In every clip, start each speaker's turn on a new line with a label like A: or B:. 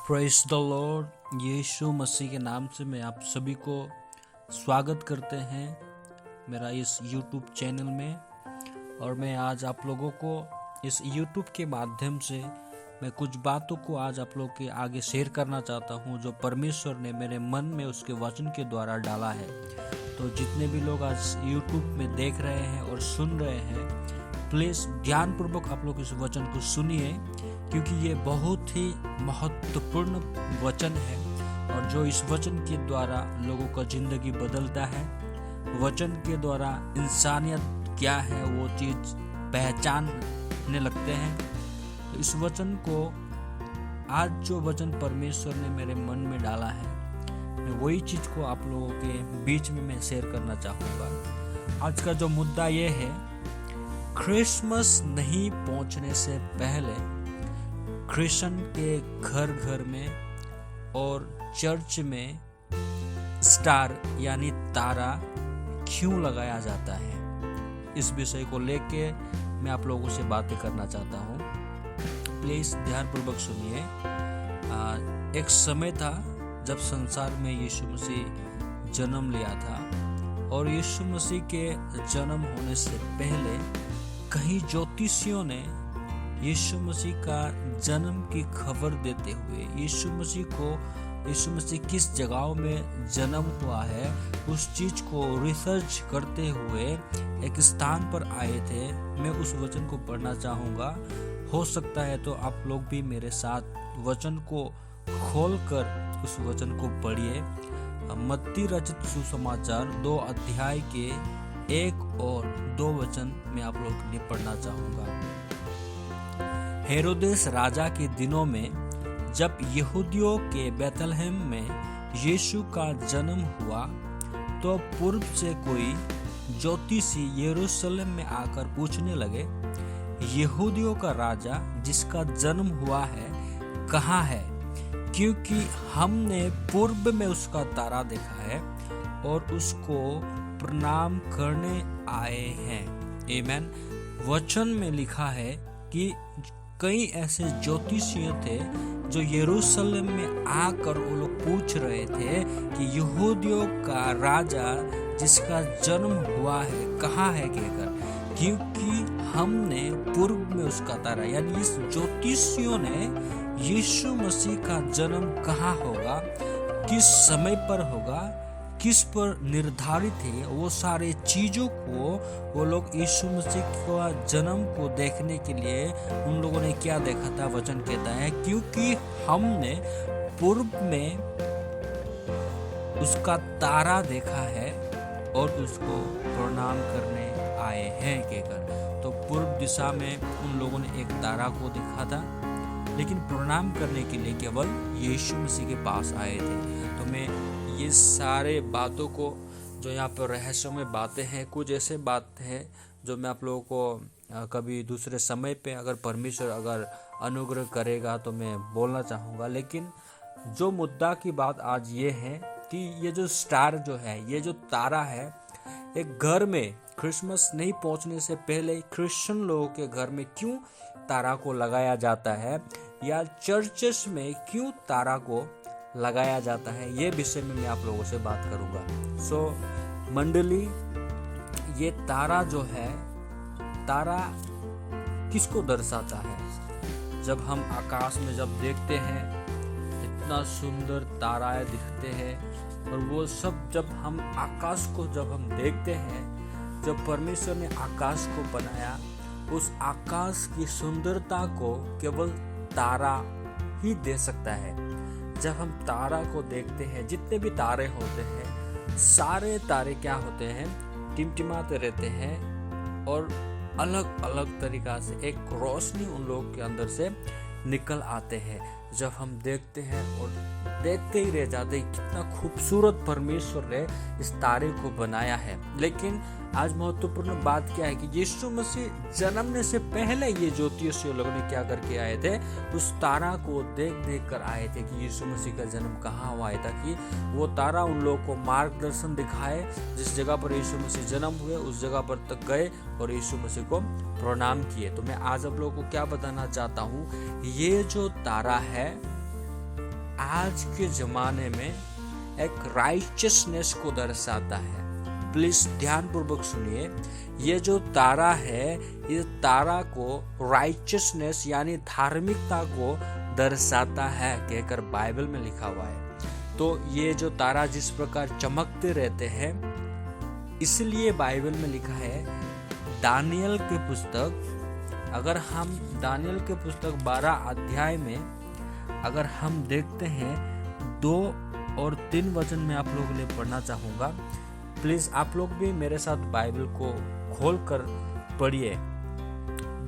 A: Praise the Lord. Yeshu Masih के नाम से मैं आप सभी को स्वागत करते हैं मेरा इस YouTube चैनल में। और मैं आज आप लोगों को इस YouTube के माध्यम से मैं कुछ बातों को आज आप लोगों के आगे शेयर करना चाहता हूं जो परमेश्वर ने मेरे मन में उसके वचन के द्वारा डाला है। तो जितने भी लोग आज YouTube में देख रहे हैं और सुन रहे हैं, प्लीज़ ध्यानपूर्वक आप लोग इस वचन को सुनिए, क्योंकि ये बहुत ही महत्वपूर्ण वचन है और जो इस वचन के द्वारा लोगों का ज़िंदगी बदलता है। वचन के द्वारा इंसानियत क्या है वो चीज़ पहचानने लगते हैं। तो इस वचन को आज जो वचन परमेश्वर ने मेरे मन में डाला है, मैं वही चीज़ को आप लोगों के बीच में मैं शेयर करना चाहूँगा। आज का जो मुद्दा ये है, क्रिसमस नहीं पहुँचने से पहले क्रिश्चियन के घर घर में और चर्च में स्टार यानी तारा क्यों लगाया जाता है, इस विषय को लेके मैं आप लोगों से बातें करना चाहता हूँ। प्लीज़ ध्यानपूर्वक सुनिए। एक समय था जब संसार में यीशु मसीह जन्म लिया था और यीशु मसीह के जन्म होने से पहले कई ज्योतिषियों ने यीशु मसीह का जन्म की खबर देते हुए यीशु मसीह किस जगहों में जन्म हुआ है उस चीज को रिसर्च करते हुए एक स्थान पर आए थे। मैं उस वचन को पढ़ना चाहूँगा। हो सकता है तो आप लोग भी मेरे साथ वचन को खोलकर उस वचन को पढ़िए। मत्ती रचित सुसमाचार 2 अध्याय के 1 और 2 वचन मैं आप लोग के लिए पढ़ना चाहूँगा। हेरोदेस राजा के दिनों में जब यहूदियों के बेथलहम में यीशु का जन्म हुआ, तो पूर्व से कोई ज्योतिषी यरूशलेम में आकर पूछने लगे, यहूदियों का राजा जिसका जन्म हुआ है कहाँ है? क्योंकि हमने पूर्व में उसका तारा देखा है और उसको प्रणाम करने आए हैं। आमीन। वचन में लिखा है कि कई ऐसे ज्योतिषी थे जो यरूशलेम में आकर वो लोग पूछ रहे थे कि यहूदियों का राजा जिसका जन्म हुआ है कहाँ है कहकर, क्योंकि हमने पूर्व में उसका तारा, यानी इस ज्योतिषियों ने यीशु मसीह का जन्म कहाँ होगा, किस समय पर होगा, किस पर निर्धारित है, वो सारे चीज़ों को वो लोग यीशु मसीह का जन्म को देखने के लिए उन लोगों ने क्या देखा था। वचन कहता है क्योंकि हमने पूर्व में उसका तारा देखा है और उसको प्रणाम करने आए हैं कहकर। तो पूर्व दिशा में उन लोगों ने एक तारा को देखा था, लेकिन प्रणाम करने के लिए केवल यीशु मसीह के पास आए थे। तो मैं ये सारे बातों को जो यहाँ पर रहस्यमय बातें हैं, कुछ ऐसे बात हैं जो मैं आप लोगों को कभी दूसरे समय पे अगर परमेश्वर अगर अनुग्रह करेगा तो मैं बोलना चाहूँगा। लेकिन जो मुद्दा की बात आज ये है कि ये जो स्टार जो है, ये जो तारा है, एक घर में क्रिसमस नहीं पहुँचने से पहले क्रिश्चियन लोगों के घर में क्यों तारा को लगाया जाता है, या चर्चेस में क्यों तारा को लगाया जाता है, ये विषय में मैं आप लोगों से बात करूंगा। मंडली, ये तारा जो है, तारा किसको दर्शाता है? जब हम आकाश में जब देखते हैं, इतना सुंदर ताराएं दिखते हैं और वो सब जब हम आकाश को जब हम देखते हैं, जब परमेश्वर ने आकाश को बनाया, उस आकाश की सुंदरता को केवल तारा ही दे सकता है। जब हम तारा को देखते हैं, जितने भी तारे होते हैं, सारे तारे क्या होते हैं, टिमटिमाते रहते हैं और अलग अलग तरीका से एक रोशनी उन लोगों के अंदर से निकल आते हैं। जब हम देखते हैं और देखते ही रह जाते हैं कितना खूबसूरत परमेश्वर ने इस तारे को बनाया है। लेकिन आज महत्वपूर्ण बात क्या है कि यीशु मसीह जन्मने से पहले ये ज्योतिषी लोगों ने क्या करके आए थे, उस तारा को देख कर आए थे कि यीशु मसीह का जन्म कहाँ हुआ है, ताकि वो तारा उन लोगों को मार्गदर्शन दिखाए। जिस जगह पर यीशु मसीह जन्म हुए उस जगह पर तक गए और यीशु मसीह को प्रणाम किए। तो मैं आज आप लोगों को क्या बताना चाहता हूँ, ये जो तारा है आज के ज़माने में एक राइचियसनेस को दर्शाता है। प्लीज ध्यानपूर्वक सुनिए, ये जो तारा है, ये तारा को राइचियसनेस यानी धार्मिकता को दर्शाता है कहकर बाइबल में लिखा हुआ है। तो ये जो तारा जिस प्रकार चमकते रहते हैं, इसलिए बाइबल में लिखा है दानियल के पुस्तक, अगर हम दानियल के पुस्तक 12 अध्याय में अगर हम देखते हैं 2 और 3 वचन में आप लोगों के लिए पढ़ना चाहूँगा। प्लीज आप लोग भी मेरे साथ बाइबल को खोल कर पढ़िए।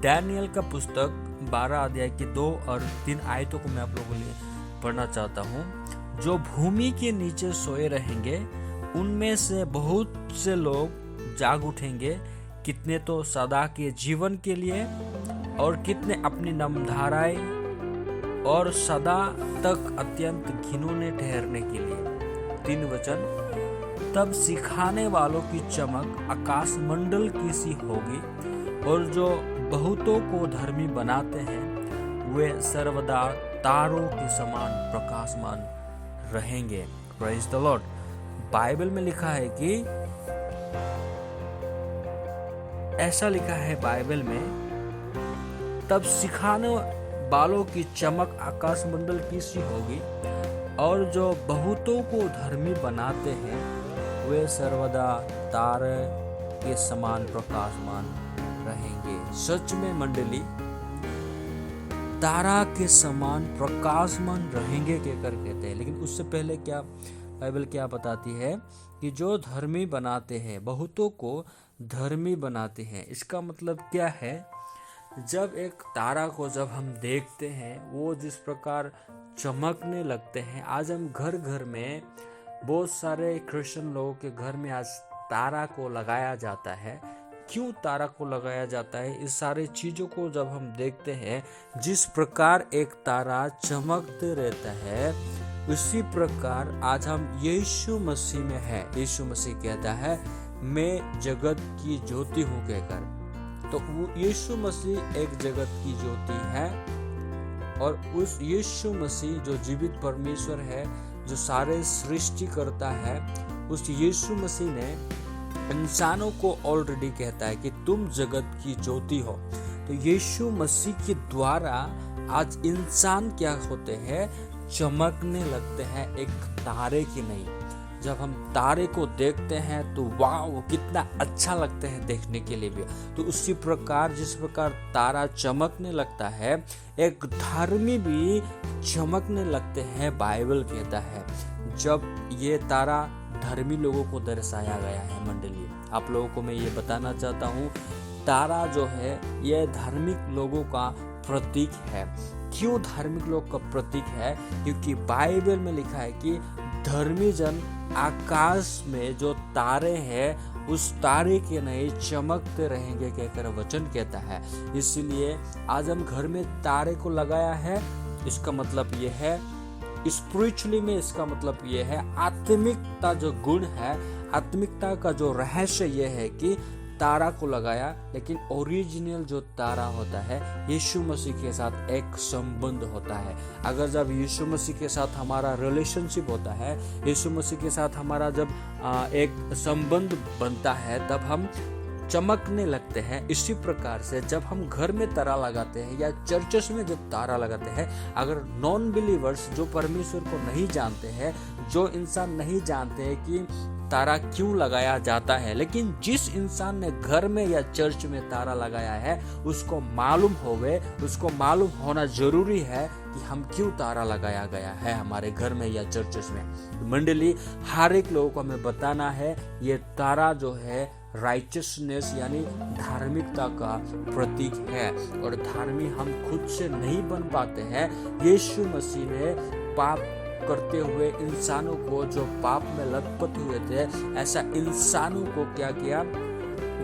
A: दानियल का पुस्तक 12 अध्याय की 2 और 3 आयतों को मैं आप लोगों के लिए पढ़ना चाहता हूँ। जो भूमि के नीचे सोए रहेंगे उनमें से बहुत से लोग जाग उठेंगे, कितने तो सदा के जीवन के लिए और कितने अपनी नामधाराएं और सदा तक अत्यंत घिनौने ठहरने के लिए। 3 वचन, तब सिखाने वालों की चमक आकाश मंडल की सी होगी और जो बहुतों को धर्मी बनाते हैं वे सर्वदा तारों के समान प्रकाशमान रहेंगे। Praise the Lord. बाइबल में लिखा है कि ऐसा लिखा है बाइबल में, तब सिखाने वालों की चमक आकाश मंडल की सी होगी और जो बहुतों को धर्मी बनाते हैं वे सर्वदा तारे के समान प्रकाशमान रहेंगे। सच में मंडली, तारा के समान प्रकाशमान रहेंगे कहकर कहते हैं। लेकिन उससे पहले क्या बाइबल क्या बताती है कि जो धर्मी बनाते हैं, बहुतों को धर्मी बनाते हैं। इसका मतलब क्या है? जब एक तारा को जब हम देखते हैं, वो जिस प्रकार चमकने लगते हैं। आज हम घर घर में, बहुत सारे क्रिश्चियन लोगों के घर में आज तारा को लगाया जाता है। क्यों तारा को लगाया जाता है? इस सारे चीज़ों को जब हम देखते हैं, जिस प्रकार एक तारा चमकते रहता है, उसी प्रकार आज हम यीशु मसीह में है। यीशु मसीह कहता है मैं जगत की ज्योति हूँ कहकर। तो वो यीशु मसीह एक जगत की ज्योति है और उस यीशु मसीह जो जीवित परमेश्वर है, जो सारे सृष्टि करता है, उस यीशु मसीह ने इंसानों को ऑलरेडी कहता है कि तुम जगत की ज्योति हो। तो यीशु मसीह के द्वारा आज इंसान क्या होते हैं? चमकने लगते हैं एक तारे की नहीं। जब हम तारे को देखते हैं तो वाव, कितना अच्छा लगता है देखने के लिए भी। तो उसी प्रकार जिस प्रकार तारा चमकने लगता है, एक धर्मी भी चमकने लगते हैं। बाइबल कहता है जब ये तारा धर्मी लोगों को दर्शाया गया है। मंडली, आप लोगों को मैं ये बताना चाहता हूँ, तारा जो है ये धार्मिक लोगों का प्रतीक है। क्यों धार्मिक लोग का प्रतीक है? क्योंकि बाइबल में लिखा है कि धर्मी जन आकाश में जो तारे हैं उस तारे के नहीं चमकते रहेंगे कहकर वचन कहता है। इसलिए आज हम घर में तारे को लगाया है। इसका मतलब ये है, स्पिरिचुअली में इसका मतलब ये है, आत्मिकता जो गुण है, आत्मिकता का जो रहस्य ये है कि तारा को लगाया। लेकिन ओरिजिनल जो तारा होता है, यीशु मसीह के साथ एक संबंध होता है। अगर जब यीशु मसीह के साथ हमारा रिलेशनशिप होता है, यीशु मसीह के साथ हमारा जब एक संबंध बनता है, तब हम चमकने लगते हैं। इसी प्रकार से जब हम घर में तारा लगाते हैं या चर्चेस में जब तारा लगाते हैं, अगर नॉन बिलीवर्स जो परमेश्वर को नहीं जानते हैं, जो इंसान नहीं जानते हैं कि तारा क्यों लगाया जाता है, लेकिन जिस इंसान ने घर में या चर्च में तारा लगाया है उसको मालूम होवे, उसको मालूम होना जरूरी है कि हम क्यों तारा लगाया गया है हमारे घर में या चर्चेस में। मंडली, हर एक लोगों को हमें बताना है ये तारा जो है राइचियसनेस यानी धार्मिकता का प्रतीक है। और धार्मिक हम खुद से नहीं बन पाते हैं। यीशु मसीह ने पाप करते हुए इंसानों को, जो पाप में लथपथ हुए थे, ऐसा इंसानों को क्या किया?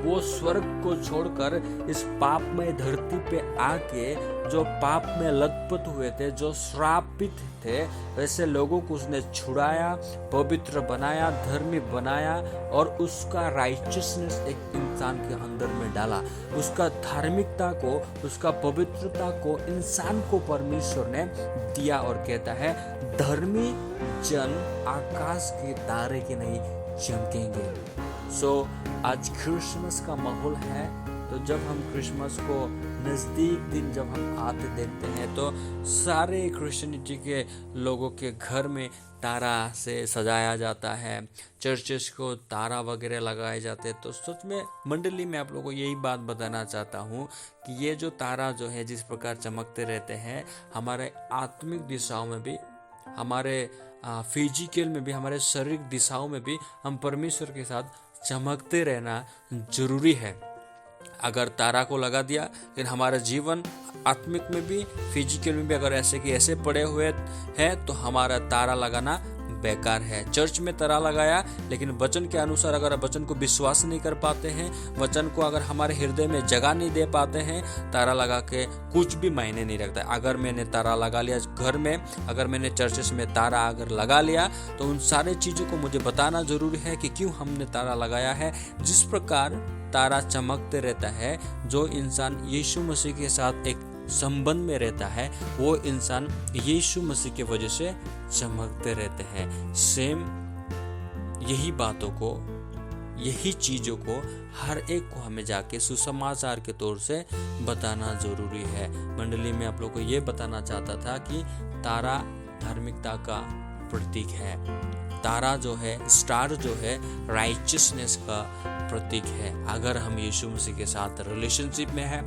A: वो स्वर्ग को छोड़कर इस पापमय धरती पे आके जो पाप में लथपथ हुए थे, जो श्रापित थे, वैसे लोगों को उसने छुड़ाया, पवित्र बनाया, धर्मी बनाया और उसका राइचियसनेस एक इंसान के अंदर में डाला। उसका धार्मिकता को, उसका पवित्रता को इंसान को परमेश्वर ने दिया और कहता है धर्मी जन आकाश के तारे के नहीं चमकेंगे। सो आज क्रिसमस का माहौल है, तो जब हम क्रिसमस को नज़दीक दिन जब हम आते देखते हैं तो सारे क्रिश्चियनिटी के लोगों के घर में तारा से सजाया जाता है, चर्चेस को तारा वगैरह लगाए जाते हैं। तो सच में मंडली में आप लोगों को यही बात बताना चाहता हूँ कि ये जो तारा जो है जिस प्रकार चमकते रहते हैं, हमारे आत्मिक दिशाओं में भी, हमारे फिजिकल में भी, हमारे शारीरिक दिशाओं में भी हम परमेश्वर के साथ चमकते रहना जरूरी है। अगर तारा को लगा दिया लेकिन हमारा जीवन आत्मिक में भी, फिजिकल में भी अगर ऐसे कि ऐसे पड़े हुए हैं तो हमारा तारा लगाना बेकार है। चर्च में तारा लगाया लेकिन वचन के अनुसार अगर वचन को विश्वास नहीं कर पाते हैं, वचन को अगर हमारे हृदय में जगह नहीं दे पाते हैं, तारा लगा के कुछ भी मायने नहीं रखता। अगर मैंने तारा लगा लिया घर में, अगर मैंने चर्चेस में तारा अगर लगा लिया तो उन सारे चीज़ों को मुझे बताना जरूरी है कि क्यों हमने तारा लगाया है। जिस प्रकार तारा चमकते रहता है, जो इंसान यीशु मसीह के साथ एक संबंध में रहता है वो इंसान यीशु मसीह की वजह से चमकते रहते हैं। सेम यही बातों को, यही चीज़ों को हर एक को हमें जाके सुसमाचार के तौर से बताना जरूरी है। मंडली में आप लोग को ये बताना चाहता था कि तारा धार्मिकता का प्रतीक है। तारा जो है, स्टार जो है, राइचियसनेस का प्रतीक है। अगर हम यीशु मसीह के साथ रिलेशनशिप में है,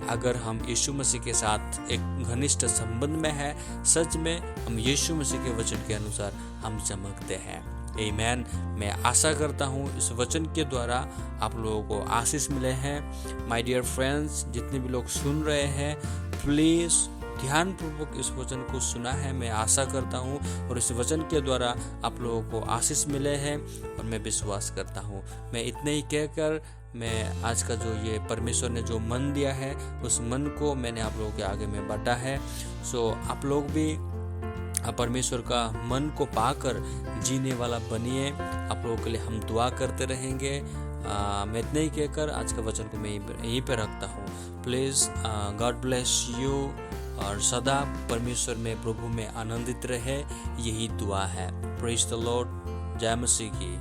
A: अगर हम यीशु मसीह के साथ एक घनिष्ठ संबंध में है, सच में हम यीशु मसीह के वचन के अनुसार हम चमकते हैं। आमीन। मैं आशा करता हूँ इस वचन के द्वारा आप लोगों को आशीष मिले हैं। माय डियर फ्रेंड्स, जितने भी लोग सुन रहे हैं, प्लीज़ ध्यानपूर्वक इस वचन को सुना है, मैं आशा करता हूँ, और इस वचन के द्वारा आप लोगों को आशीष मिले हैं और मैं विश्वास करता हूँ। मैं इतने ही कहकर मैं आज का जो ये परमेश्वर ने जो मन दिया है उस मन को मैंने आप लोगों के आगे में बांटा है। सो आप लोग भी परमेश्वर का मन को पाकर जीने वाला बनिए। आप लोगों के लिए हम दुआ करते रहेंगे। मैं इतने ही कहकर आज का वचन को मैं यहीं पे रखता हूँ। प्लीज़ गॉड ब्लेस यू, और सदा परमेश्वर में, प्रभु में आनंदित रहे, यही दुआ है। Praise the Lord. जय मसीह की।